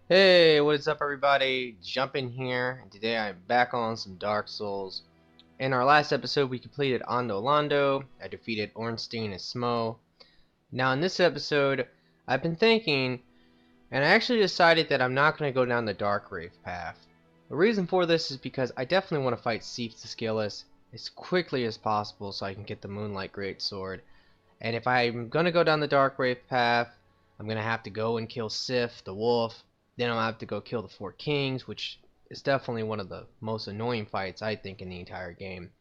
Hey, what is up everybody? Jump in here, and today I'm back on some Dark Souls. In our last episode we completed Ondo Londo, I defeated Ornstein and Smo. Now in this episode, I've been thinking, and I actually decided that I'm not going to go down the Darkgrave path. The reason for this is because I definitely want to fight Sif the Scaleless as quickly as possible so I can get the Moonlight Greatsword. And if I'm going to go down the Darkgrave path, I'm going to have to go and kill Sif, the wolf. Then I'll have to go kill the four kings, which is definitely one of the most annoying fights, I think, in the entire game.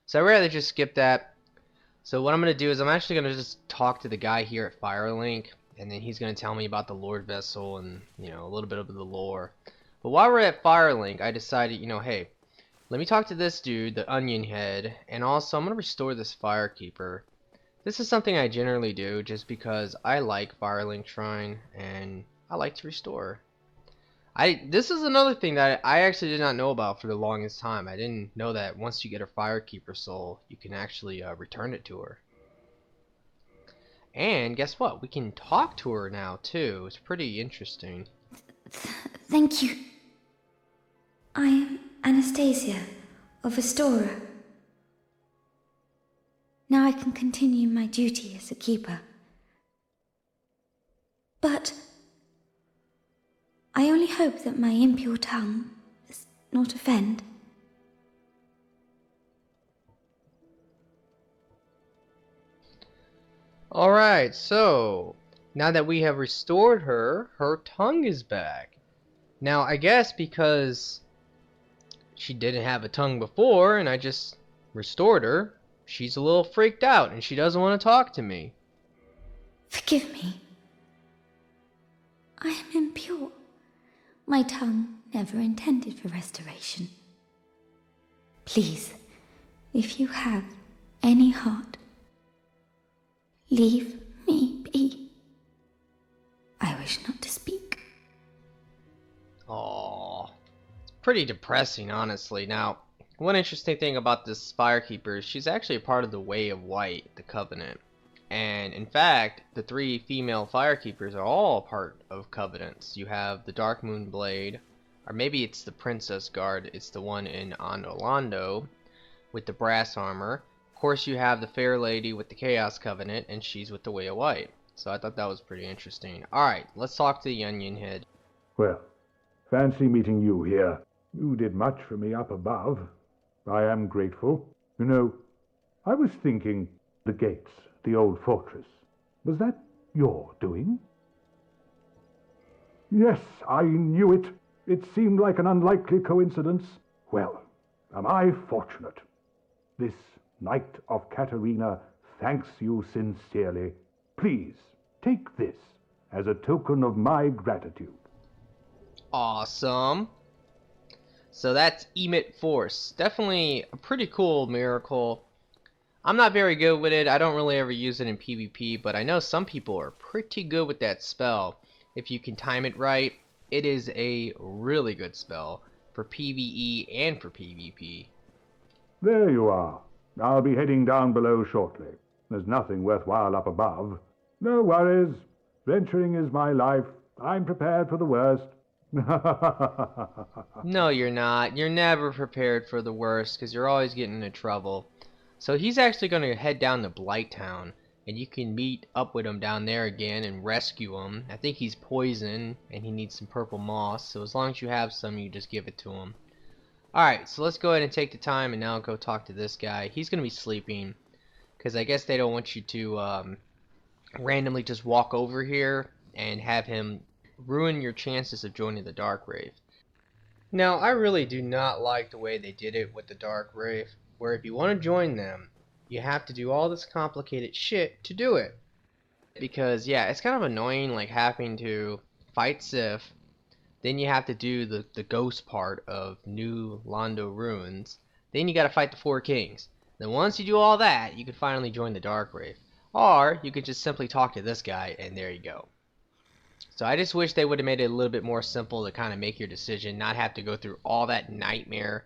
So I'd rather just skip that. So what I'm going to do is I'm actually going to just talk to the guy here at Firelink, and then he's going to tell me about the Lord Vessel and, a little bit of the lore. But while we're at Firelink, I decided, hey, let me talk to this dude, the Onion Head, and also I'm going to restore this Firekeeper. This is something I generally do just because I like Firelink Shrine, and I like to restore. This is another thing that I actually did not know about for the longest time. I didn't know that once you get a Firekeeper soul, you can actually return it to her. And guess what? We can talk to her now too. It's pretty interesting. Thank you. I am Anastasia of Astora. Now I can continue my duty as a keeper. But I only hope that my impure tongue does not offend. Alright, so now that we have restored her, her tongue is back. Now I guess because she didn't have a tongue before and I just restored her, she's a little freaked out and she doesn't want to talk to me. Forgive me. I am impure. My tongue never intended for restoration. Please, if you have any heart, leave me be. I wish not to speak. Aww. It's pretty depressing, honestly. Now, one interesting thing about this Firekeeper is she's actually a part of the Way of White, the Covenant. And in fact, the three female Firekeepers are all part of Covenants. You have the Dark Moon Blade, or maybe it's the Princess Guard, it's the one in Ondo Londo with the brass armor. Of course, you have the Fair Lady with the Chaos Covenant, and she's with the Way of White. So I thought that was pretty interesting. Alright, let's talk to the Onion Head. Well, fancy meeting you here. You did much for me up above. I am grateful. You know, I was thinking the gates, the old fortress. Was that your doing? Yes, I knew it. It seemed like an unlikely coincidence. Well, am I fortunate. This Knight of Katarina thanks you sincerely. Please, take this as a token of my gratitude. Awesome. So that's Emit Force. Definitely a pretty cool miracle. I'm not very good with it. I don't really ever use it in PvP, but I know some people are pretty good with that spell. If you can time it right, it is a really good spell for PvE and for PvP. There you are. I'll be heading down below shortly. There's nothing worthwhile up above. No worries. Venturing is my life. I'm prepared for the worst. No, you're not. You're never prepared for the worst because you're always getting into trouble. So he's actually going to head down to Blighttown, and you can meet up with him down there again and rescue him. I think he's poisoned and he needs some purple moss, so as long as you have some, you just give it to him. Alright, so let's go ahead and take the time and now go talk to this guy. He's going to be sleeping because I guess they don't want you to randomly just walk over here and have him ruin your chances of joining the Darkgrave. Now, I really do not like the way they did it with the Darkgrave, where if you want to join them, you have to do all this complicated shit to do it. Because, yeah, it's kind of annoying, like, having to fight Sif, then you have to do the ghost part of New Londo Ruins, then you gotta fight the Four Kings. Then once you do all that, you can finally join the Darkgrave. Or, you could just simply talk to this guy, and there you go. So I just wish they would have made it a little bit more simple to kind of make your decision, not have to go through all that nightmare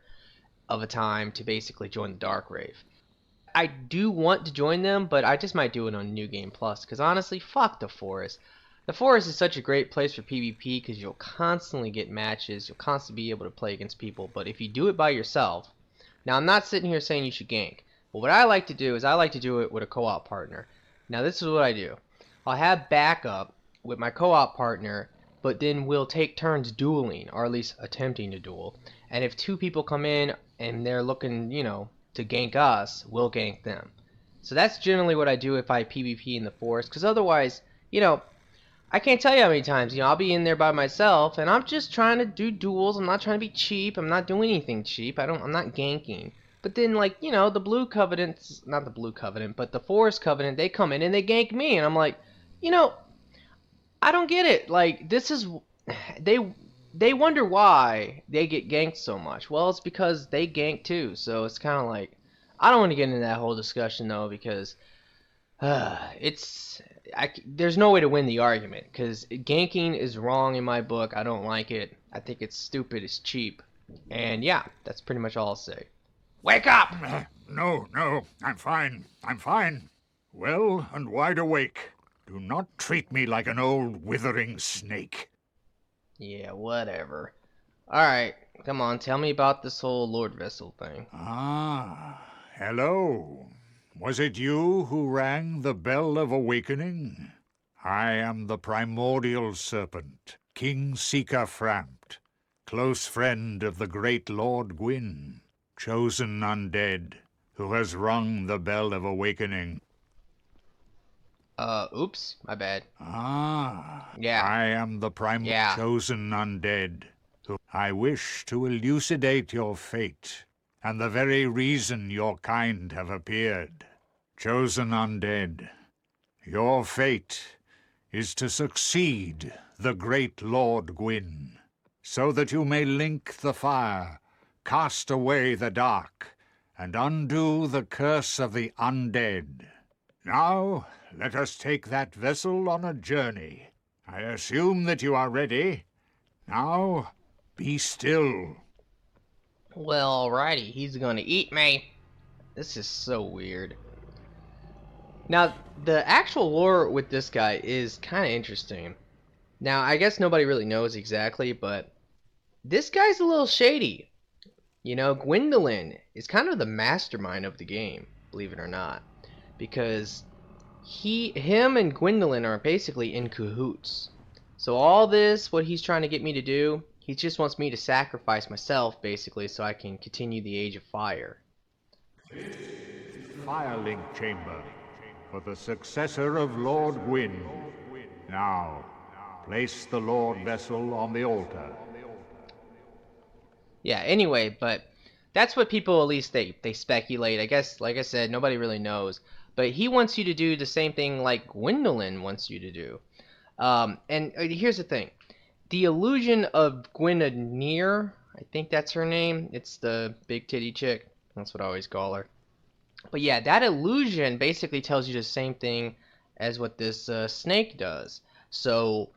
of a time to basically join the Darkgrave. I do want to join them, but I just might do it on New Game Plus, because honestly, fuck the forest. The forest is such a great place for PvP because you'll constantly get matches, you'll constantly be able to play against people, but if you do it by yourself, now I'm not sitting here saying you should gank, but what I like to do is I like to do it with a co-op partner. Now this is what I do. I'll have backup with my co-op partner, but then we'll take turns dueling, or at least attempting to duel. And if two people come in and they're looking, to gank us, we'll gank them. So that's generally what I do if I PvP in the forest, because otherwise, I can't tell you how many times, I'll be in there by myself and I'm just trying to do duels. I'm not trying to be cheap. I'm not doing anything cheap. I'm not ganking. But then the blue covenants, not the blue covenant, but the forest covenant, they come in and they gank me and I'm like, you know, I don't get it. Like this is they wonder why they get ganked so much. Well, it's because they gank too. So it's kind of like I don't want to get into that whole discussion though because it's there's no way to win the argument because ganking is wrong in my book. I don't like it. I think it's stupid. It's cheap. And yeah, that's pretty much all I'll say. Wake up! No, I'm fine. I'm fine. Well and wide awake. Do not treat me like an old withering snake. Yeah, whatever. Alright, come on, tell me about this whole Lord Vessel thing. Ah, hello. Was it you who rang the bell of awakening? I am the primordial serpent, King Seeker Frampt, close friend of the great Lord Gwyn, chosen undead, who has rung the bell of awakening. Oops, my bad. Ah, Yeah. I am the chosen undead, who I wish to elucidate your fate, and the very reason your kind have appeared. Chosen undead, your fate is to succeed the great Lord Gwyn, so that you may link the fire, cast away the dark, and undo the curse of the undead. Now, let us take that vessel on a journey. I assume that you are ready. Now, be still. Well, alrighty, he's gonna eat me. This is so weird. Now, the actual lore with this guy is kind of interesting. Now, I guess nobody really knows exactly, but this guy's a little shady. Gwendolyn is kind of the mastermind of the game, believe it or not, because him and Gwendolyn are basically in cahoots. So all this, what he's trying to get me to do, he just wants me to sacrifice myself, basically, so I can continue the Age of Fire. Firelink chamber for the successor of Lord Gwyn. Now, place the Lord Vessel on the altar. Yeah, anyway, but that's what people at least they speculate. I guess, like I said, nobody really knows. But he wants you to do the same thing like Gwendolyn wants you to do. And here's the thing. The illusion of Guinevere, I think that's her name. It's the big titty chick. That's what I always call her. But yeah, that illusion basically tells you the same thing as what this snake does. So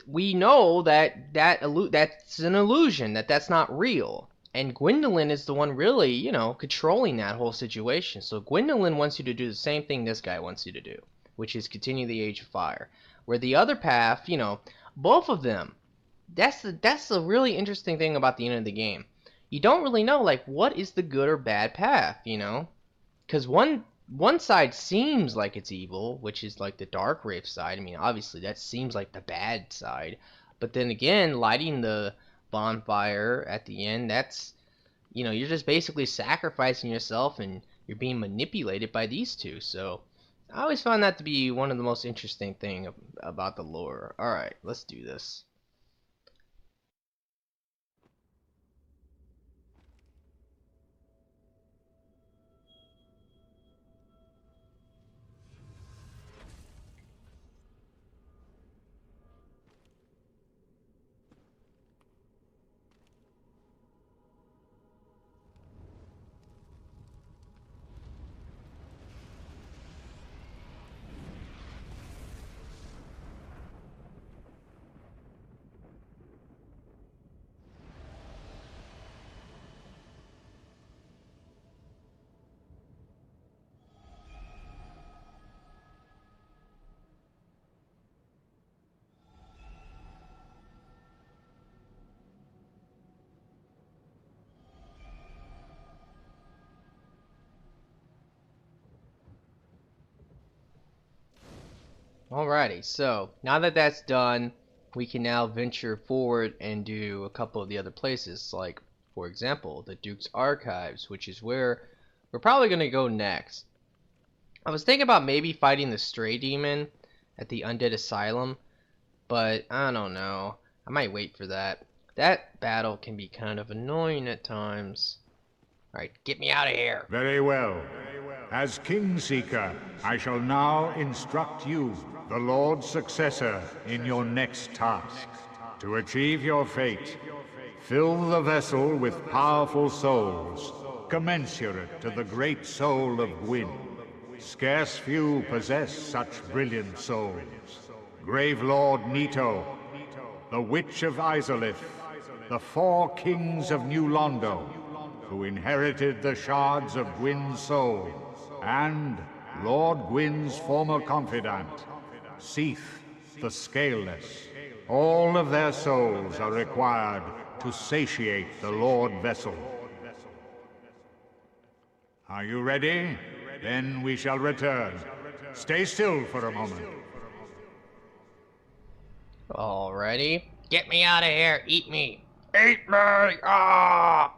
we know that's an illusion, that's not real. And Gwendolyn is the one really, controlling that whole situation. So Gwendolyn wants you to do the same thing this guy wants you to do, which is continue the Age of Fire. Where the other path, both of them, that's the really interesting thing about the end of the game. You don't really know, like, what is the good or bad path, Because one side seems like it's evil, which is like the Dark Wraith side. I mean, obviously that seems like the bad side. But then again, lighting the bonfire at the end, that's, you're just basically sacrificing yourself and you're being manipulated by these two. So I always found that to be one of the most interesting thing about the lore. Alright, let's do this. Alrighty, so now that that's done, we can now venture forward and do a couple of the other places, like, for example, the Duke's Archives, which is where we're probably going to go next. I was thinking about maybe fighting the Stray Demon at the Undead Asylum, but I don't know. I might wait for that. That battle can be kind of annoying at times. Alright, get me out of here. Very well. As Kingseeker, I shall now instruct you, the Lord's successor, in your next task. To achieve your fate, fill the vessel with powerful souls, commensurate to the great soul of Gwyn. Scarce few possess such brilliant souls. Grave Lord Nito, the Witch of Izalith, the 4 kings of New Londo, who inherited the shards of Gwyn's soul, and Lord Gwyn's former confidant, Seath the Scaleless. All of their souls are required to satiate the Lord Vessel. Are you ready? Then we shall return. Stay still for a moment. Alrighty. Get me out of here. Eat me. Eat me! Ah!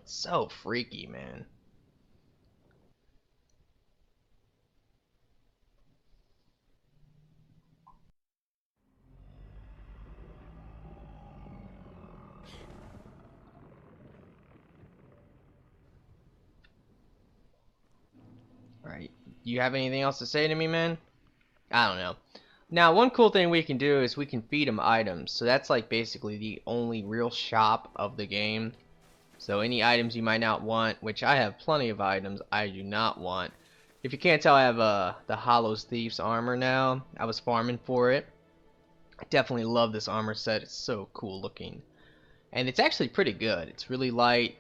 So freaky, man. Alright. You have anything else to say to me, man? I don't know. Now, one cool thing we can do is we can feed them items. So that's like basically the only real shop of the game. So any items you might not want, which I have plenty of items I do not want. If you can't tell, I have the Hollow's Thief's armor now. I was farming for it. I definitely love this armor set. It's so cool looking. And it's actually pretty good. It's really light.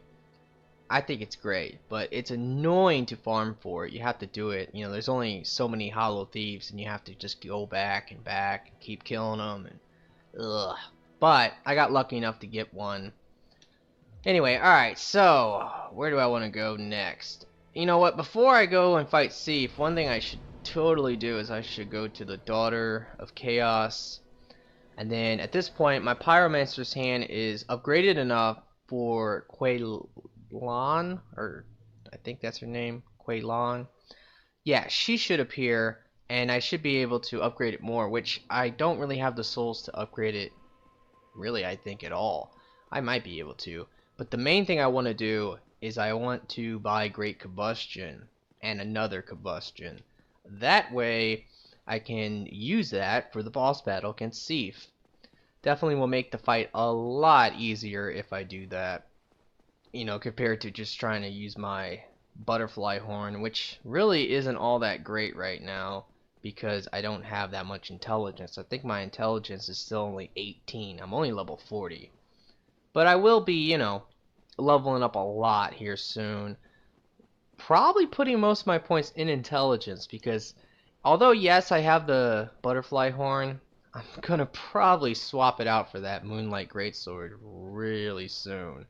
I think it's great, but it's annoying to farm for it. You have to do it. You know, there's only so many Hollow Thieves, and you have to just go back and keep killing them. And ugh. But I got lucky enough to get one. Anyway, alright, so where do I want to go next? You know what, before I go and fight Seath, one thing I should totally do is I should go to the Daughter of Chaos. And then at this point, my Pyromancer's hand is upgraded enough for Quaylon, or I think that's her name, Quaylon. Yeah, she should appear, and I should be able to upgrade it more, which I don't really have the souls to upgrade it, really, I think, at all. I might be able to. But the main thing I want to do is I want to buy Great Combustion and another Combustion. That way I can use that for the boss battle against Seath. Definitely will make the fight a lot easier if I do that. You know, compared to just trying to use my Butterfly Horn, which really isn't all that great right now because I don't have that much intelligence. I think my intelligence is still only 18. I'm only level 40. But I will be, you know, leveling up a lot here soon. Probably putting most of my points in intelligence because although, yes, I have the Butterfly Horn, I'm going to probably swap it out for that Moonlight Greatsword really soon.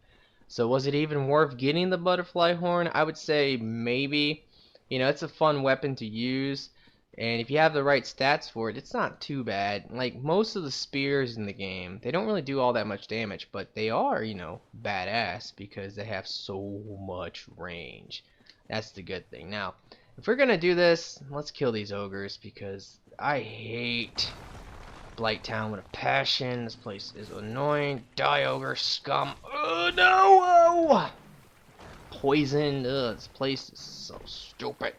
So was it even worth getting the Butterfly Horn? I would say maybe. You know, it's a fun weapon to use. And if you have the right stats for it, it's not too bad. Like, most of the spears in the game, they don't really do all that much damage, but they are, you know, badass because they have so much range. That's the good thing. Now, if we're gonna do this, let's kill these ogres because I hate Blight Town with a passion. This place is annoying. Die, ogre scum. Oh, no! Oh! Poison. Ugh, this place is so stupid.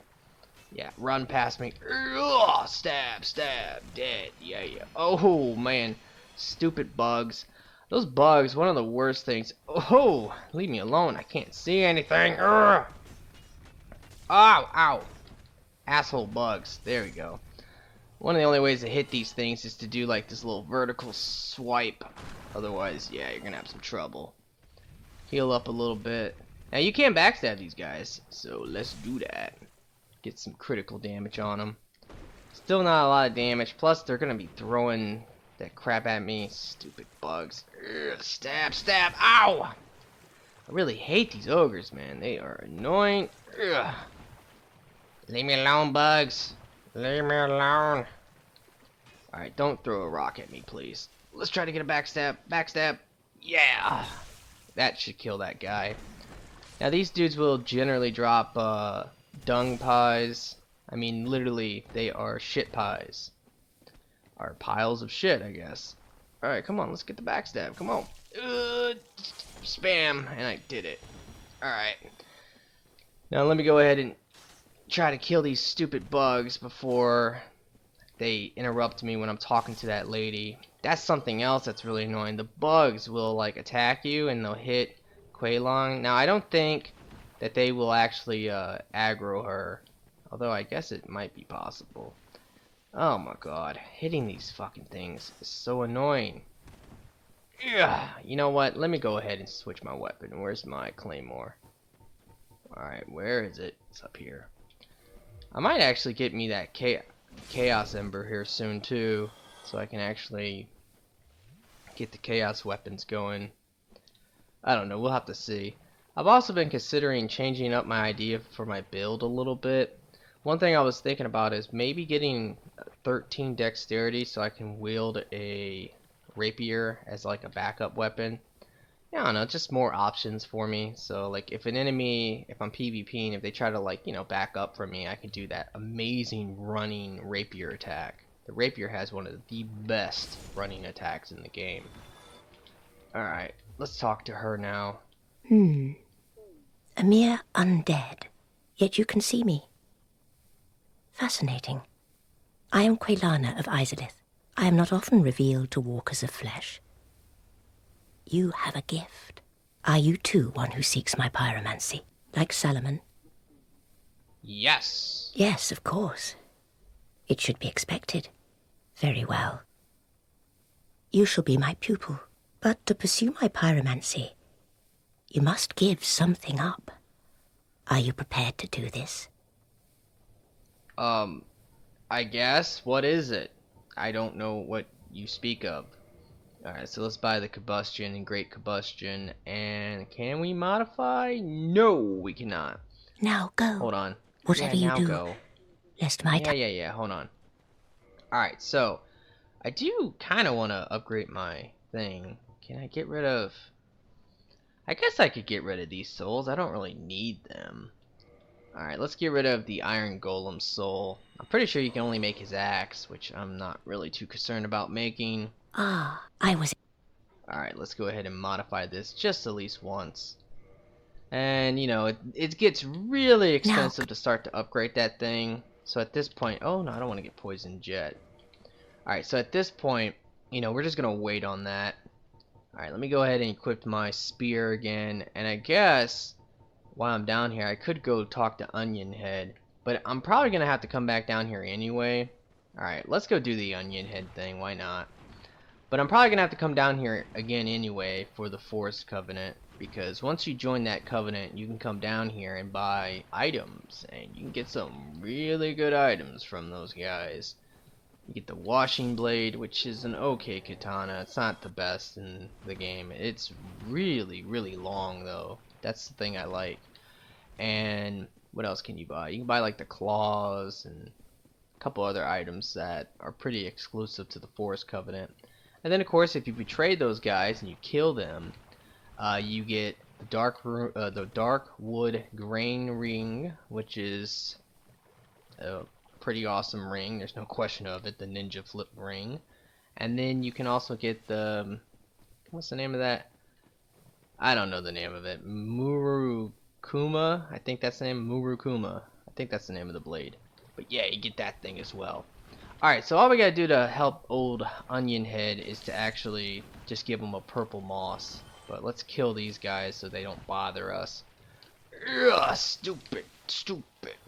Yeah, run past me. Ugh, stab, stab, dead. Yeah, yeah. Oh, man. Stupid bugs. Those bugs, one of the worst things. Oh, leave me alone. I can't see anything. Ugh. Ow, ow. Asshole bugs. There we go. One of the only ways to hit these things is to do like this little vertical swipe. Otherwise, yeah, you're gonna have some trouble. Heal up a little bit. Now, you can't backstab these guys, so let's do that. Get some critical damage on them. Still not a lot of damage. Plus, they're gonna be throwing that crap at me. Stupid bugs. Ugh, stab, stab. Ow! I really hate these ogres, man. They are annoying. Ugh. Leave me alone, bugs. Leave me alone. Alright, don't throw a rock at me, please. Let's try to get a backstab. Backstab. Yeah! That should kill that guy. Now, these dudes will generally drop dung pies. I mean, literally, they are shit pies. Or piles of shit, I guess. Alright, come on, let's get the backstab. Come on. Spam, and I did it. Alright. Now, let me go ahead and try to kill these stupid bugs before they interrupt me when I'm talking to that lady. That's something else that's really annoying. The bugs will like attack you and they'll hit Kuei Long. Now I don't think that they will actually aggro her, although I guess it might be possible. Oh my god, hitting these fucking things is so annoying. Yeah, you know what? Let me go ahead and switch my weapon. Where's my claymore? Alright, where is it? It's up here. I might actually get me that Chaos Ember here soon too, so I can actually get the Chaos weapons going. I don't know, we'll have to see. I've also been considering changing up my idea for my build a little bit. One thing I was thinking about is maybe getting 13 dexterity so I can wield a rapier as like a backup weapon. Yeah, I don't know, just more options for me. So like if an enemy, if I'm PvPing, if they try to like, you know, back up from me, I can do that amazing running rapier attack. The rapier has one of the best running attacks in the game. Alright, let's talk to her now. A mere undead, yet you can see me. Fascinating. I am Quelana of Izalith. I am not often revealed to walkers of flesh. You have a gift. Are you too one who seeks my pyromancy, like Salomon? Yes! Yes, of course. It should be expected. Very well. You shall be my pupil, but to pursue my pyromancy, you must give something up. Are you prepared to do this? I guess. What is it? I don't know what you speak of. Alright, so let's buy the combustion and great combustion. And can we modify? No, we cannot. Now go. Hold on. Whatever yeah, you now do, go. lest my Yeah, hold on. Alright, so I do kind of want to upgrade my thing. Can I get rid of... I guess I could get rid of these souls. I don't really need them. Alright, let's get rid of the Iron Golem soul. I'm pretty sure you can only make his axe, which I'm not really too concerned about making. I was... Alright, let's go ahead and modify this just at least once. And, you know, it gets really expensive to start to upgrade that thing. So at this point... Oh, no, I don't want to get poisoned yet. Alright, so at this point, you know, we're just going to wait on that. Alright, let me go ahead and equip my spear again. And I guess... while I'm down here, I could go talk to Onion Head, but I'm probably gonna have to come back down here anyway. Alright, let's go do the Onion Head thing, why not? But I'm probably gonna have to come down here again anyway for the Forest Covenant, because once you join that covenant, you can come down here and buy items, and you can get some really good items from those guys. You get the Washing Blade, which is an okay katana. It's not the best in the game. It's really, really long though. That's the thing I like. And what else can you buy? You can buy like the claws and a couple other items that are pretty exclusive to the Forest Covenant. And then of course, if you betray those guys and you kill them, you get the dark wood grain ring, which is a pretty awesome ring. There's no question of it. The ninja flip ring. And then you can also get the... what's the name of that? I don't know the name of it. Murukuma? I think that's the name. Murukuma. I think that's the name of the blade. But yeah, you get that thing as well. Alright, so all we gotta do to help old Onion Head is to actually just give him a purple moss. But let's kill these guys so they don't bother us. Ugh, stupid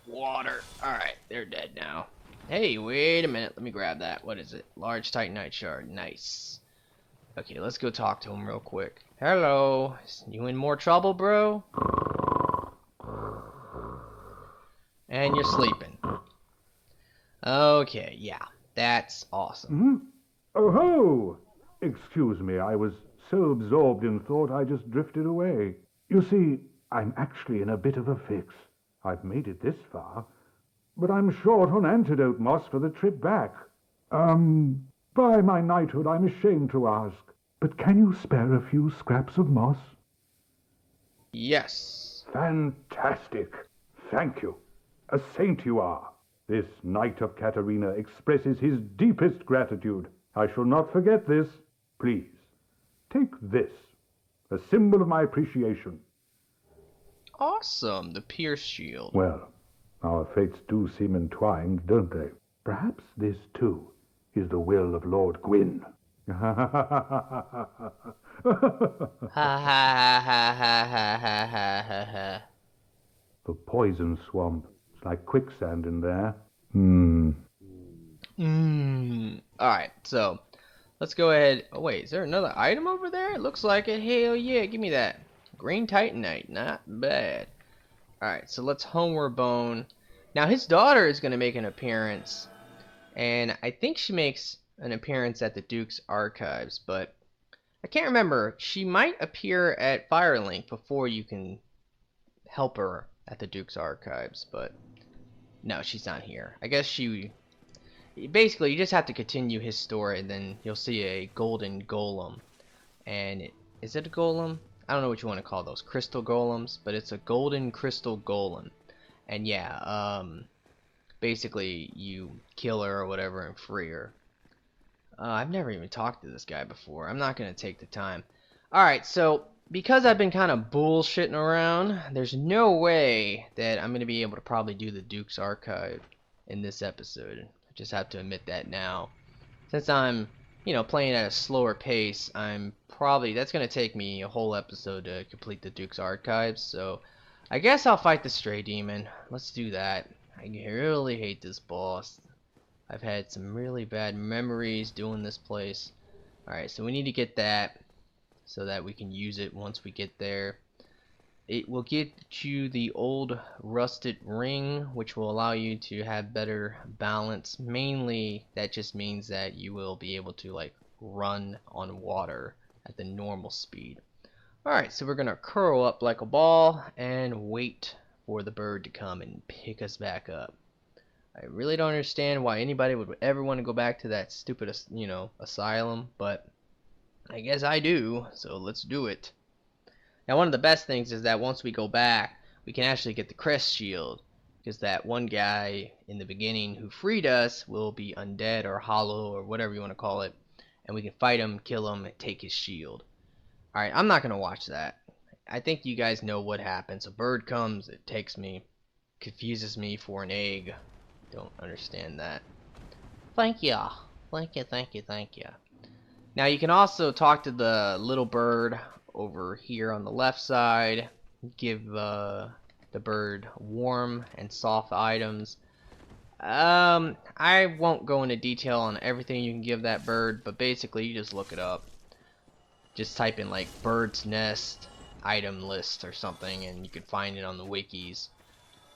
water. Alright, they're dead now. Hey, wait a minute. Let me grab that. What is it? Large Titanite shard. Nice. Okay, let's go talk to him real quick. Hello. You in more trouble, bro? And you're sleeping. Okay, yeah. That's awesome. Oh ho! Excuse me, I was so absorbed in thought I just drifted away. You see, I'm actually in a bit of a fix. I've made it this far, but I'm short on antidote moss for the trip back. By my knighthood, I'm ashamed to ask, but can you spare a few scraps of moss? Yes. Fantastic. Thank you. A saint you are. This Knight of Katarina expresses his deepest gratitude. I shall not forget this. Please, take this, a symbol of my appreciation. Awesome, the Pierce Shield. Well, our fates do seem entwined, don't they? Perhaps this, too, is the will of Lord Gwyn. Ha ha ha ha ha ha ha ha ha. The poison swamp. It's like quicksand in there. Alright, so let's go ahead. Oh wait, is there another item over there? It looks like it. Hell yeah, give me that. Green Titanite, not bad. Alright, so let's homeward bone. Now his daughter is going to make an appearance, and I think she makes an appearance at the Duke's Archives, but I can't remember. She might appear at Firelink before you can help her at the Duke's Archives, but no, she's not here. I guess basically you just have to continue his story, and then you'll see a golden golem. And is it a golem? I don't know what you want to call those, crystal golems, but it's a golden crystal golem. And yeah, basically you kill her or whatever and free her. I've never even talked to this guy before. I'm not going to take the time. Alright, so because I've been kind of bullshitting around, there's no way that I'm going to be able to probably do the Duke's Archive in this episode. I just have to admit that now. Since I'm, playing at a slower pace, that's going to take me a whole episode to complete the Duke's Archives. So I guess I'll fight the Stray Demon. Let's do that. I really hate this boss. I've had some really bad memories doing this place. Alright, so we need to get that so that we can use it once we get there. It will get you the old rusted ring, which will allow you to have better balance. Mainly, that just means that you will be able to run on water at the normal speed. Alright, so we're going to curl up like a ball and wait for the bird to come and pick us back up. I really don't understand why anybody would ever want to go back to that stupid, asylum, but I guess I do, so let's do it. Now, one of the best things is that once we go back, we can actually get the crest shield, because that one guy in the beginning who freed us will be undead or hollow or whatever you want to call it, and we can fight him, kill him, and take his shield. Alright, I'm not going to watch that. I think you guys know what happens. A bird comes, it takes me, confuses me for an egg. Don't understand that. Thank you. Thank you, thank you, thank you. Now you can also talk to the little bird over here on the left side. Give the bird warm and soft items. I won't go into detail on everything you can give that bird, but basically you just look it up. Just type in bird's nest item list or something and you can find it on the wikis.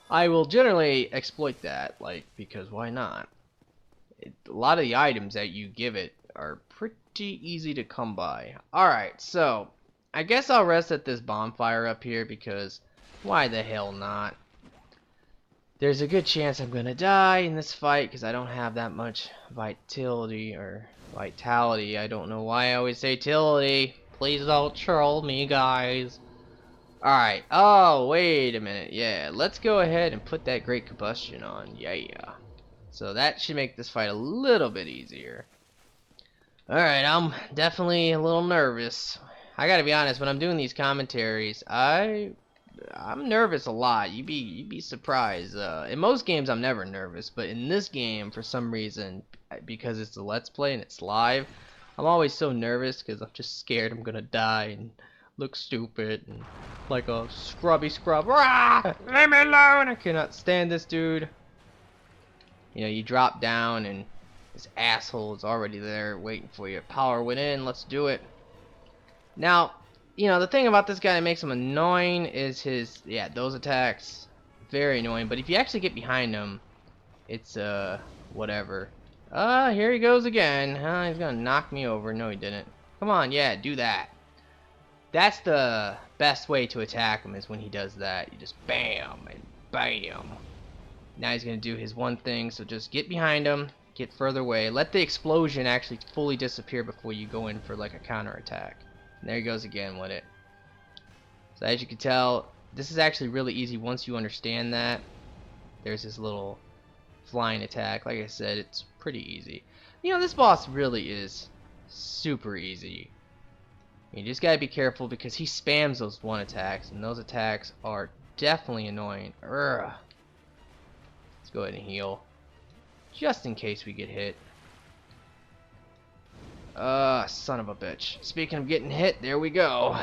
I will generally exploit that, because why not? A lot of the items that you give it are pretty easy to come by. Alright, so I guess I'll rest at this bonfire up here because why the hell not? There's a good chance I'm gonna die in this fight because I don't have that much vitality. I don't know why I always say tility. Please don't troll me, guys. Alright, oh, wait a minute, yeah, let's go ahead and put that Great Combustion on, yeah. So that should make this fight a little bit easier. Alright, I'm definitely a little nervous. I gotta be honest, when I'm doing these commentaries, I'm nervous a lot. You'd be surprised. In most games I'm never nervous, but in this game, for some reason, because it's a Let's Play and it's live, I'm always so nervous because I'm just scared I'm gonna die and look stupid and like a scrubby scrub. Rah! Leave me alone! I cannot stand this dude. You drop down and this asshole is already there waiting for you. Power went in. Let's do it. Now, the thing about this guy that makes him annoying is those attacks. Very annoying. But if you actually get behind him, it's whatever. Here he goes again. He's gonna knock me over. No, he didn't. Come on, yeah, do that. That's the best way to attack him, is when he does that. You just bam and bam. Now he's going to do his one thing, so just get behind him, get further away, let the explosion actually fully disappear before you go in for like a counterattack. And there he goes again with it. So as you can tell, this is actually really easy once you understand that. There's his little flying attack. Like I said, it's pretty easy. You know, this boss really is super easy. You just gotta be careful because he spams those one attacks, and those attacks are definitely annoying. Urgh. Let's go ahead and heal, just in case we get hit. Son of a bitch. Speaking of getting hit, there we go.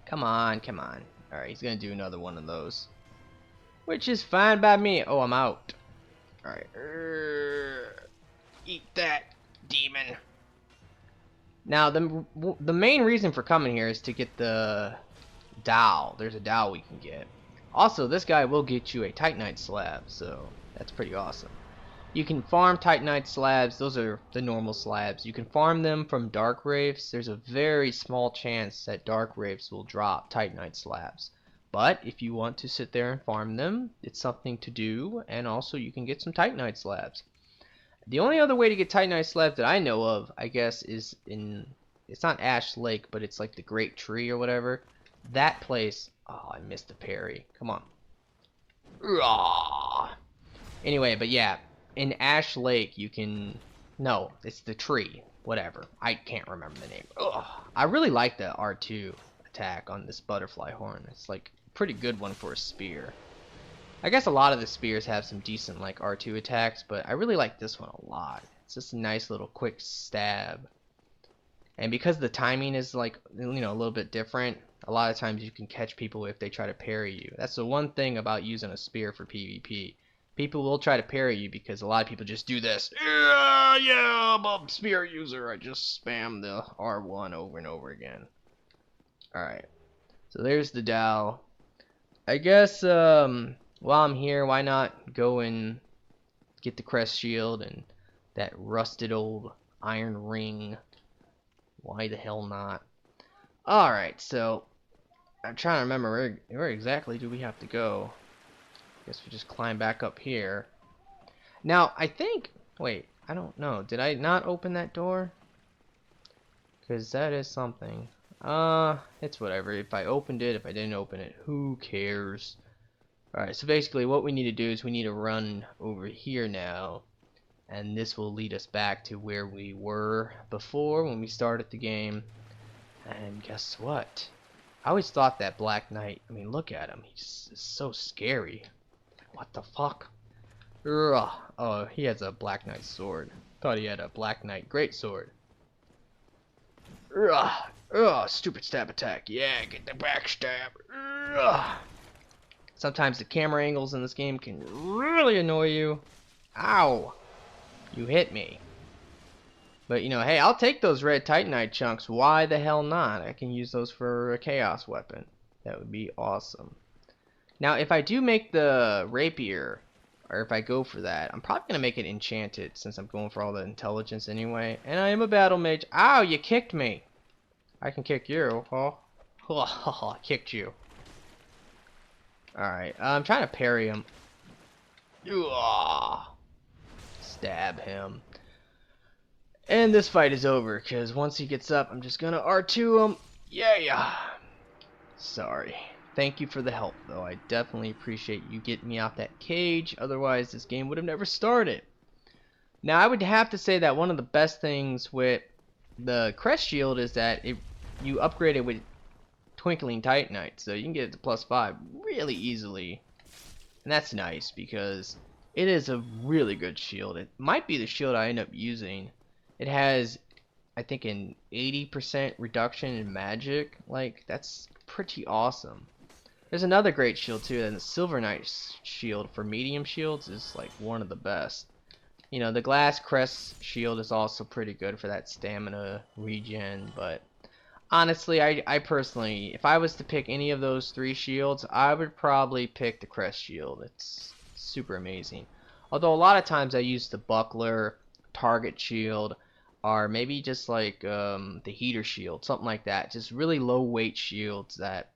Come on, come on. Alright, he's gonna do another one of those, which is fine by me. Oh, I'm out. Alright. Eat that, demon. Now, the main reason for coming here is to get the dowel. There's a dowel we can get. Also, this guy will get you a Titanite slab, so that's pretty awesome. You can farm Titanite slabs. Those are the normal slabs. You can farm them from Dark Wraiths. There's a very small chance that Dark Wraiths will drop Titanite slabs. But if you want to sit there and farm them, it's something to do, and also you can get some Titanite slabs. The only other way to get Titanite slabs that I know of, I guess, is in, it's not Ash Lake, but it's like the Great Tree or whatever. That place, oh, I missed the parry. Come on. Anyway, but yeah, in Ash Lake you can, no, it's the tree, whatever. I can't remember the name. Ugh. I really like the R2 attack on this butterfly horn. It's like a pretty good one for a spear. I guess a lot of the spears have some decent like R2 attacks, but I really like this one a lot. It's just a nice little quick stab. And because the timing is like, you know, a little bit different, a lot of times you can catch people if they try to parry you. That's the one thing about using a spear for PvP. People will try to parry you because a lot of people just do this. Yeah, I'm a spear user. I just spam the R1 over and over again. Alright. So there's the dowel. I guess, while I'm here, why not go and get the crest shield and that rusted old iron ring? Why the hell not? Alright, so I'm trying to remember where exactly do we have to go. Guess we just climb back up here. Now, I think, wait, I don't know. Did I not open that door? Because that is something. It's whatever. If I opened it, if I didn't open it, who cares? Alright, so basically what we need to do is we need to run over here now. And this will lead us back to where we were before when we started the game. And guess what? I always thought that Black Knight, I mean, look at him. He's so scary. What the fuck? Ugh. Oh, he has a Black Knight sword. Thought he had a Black Knight greatsword. Ugh. Stupid stab attack. Yeah, get the backstab. Ugh. Sometimes the camera angles in this game can really annoy you. Ow. You hit me. But, you know, hey, I'll take those red Titanite chunks. Why the hell not? I can use those for a chaos weapon. That would be awesome. Now, if I do make the rapier, or if I go for that, I'm probably going to make it enchanted since I'm going for all the intelligence anyway. And I am a battle mage. Ow, you kicked me. I can kick you. Oh, I kicked you. Alright, I'm trying to parry him. Stab him. And this fight is over, because once he gets up, I'm just gonna R2 him. Yeah. Sorry. Thank you for the help, though. I definitely appreciate you getting me out that cage. Otherwise, this game would have never started. Now, I would have to say that one of the best things with the crest shield is that you upgrade it with Twinkling Titanite, so you can get it to +5 really easily. And that's nice, because it is a really good shield. It might be the shield I end up using. It has, I think, an 80% reduction in magic. Like, that's pretty awesome. There's another great shield too, and the Silver Knight shield for medium shields is like one of the best. You know, the Glass Crest shield is also pretty good for that stamina regen, but honestly, I personally, if I was to pick any of those 3 shields, I would probably pick the Crest shield. It's super amazing. Although a lot of times I use the Buckler, Target shield, or maybe just like the Heater shield, something like that. Just really low weight shields that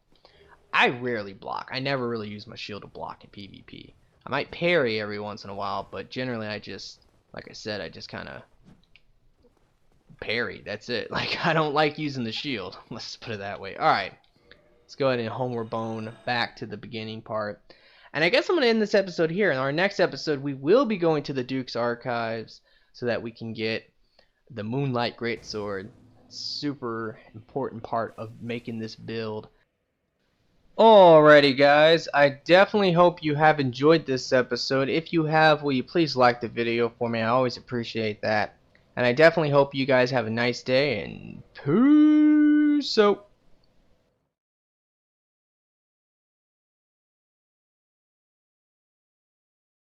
I rarely block. I never really use my shield to block in PvP. I might parry every once in a while, but generally I just, like I said, I just kind of parry. That's it. Like, I don't like using the shield. Let's put it that way. Alright. Let's go ahead and homeward bone back to the beginning part. And I guess I'm going to end this episode here. In our next episode, we will be going to the Duke's Archives so that we can get the Moonlight Greatsword. Super important part of making this build. Alrighty guys, I definitely hope you have enjoyed this episode. If you have, will you please like the video for me? I always appreciate that. And I definitely hope you guys have a nice day, and peace out.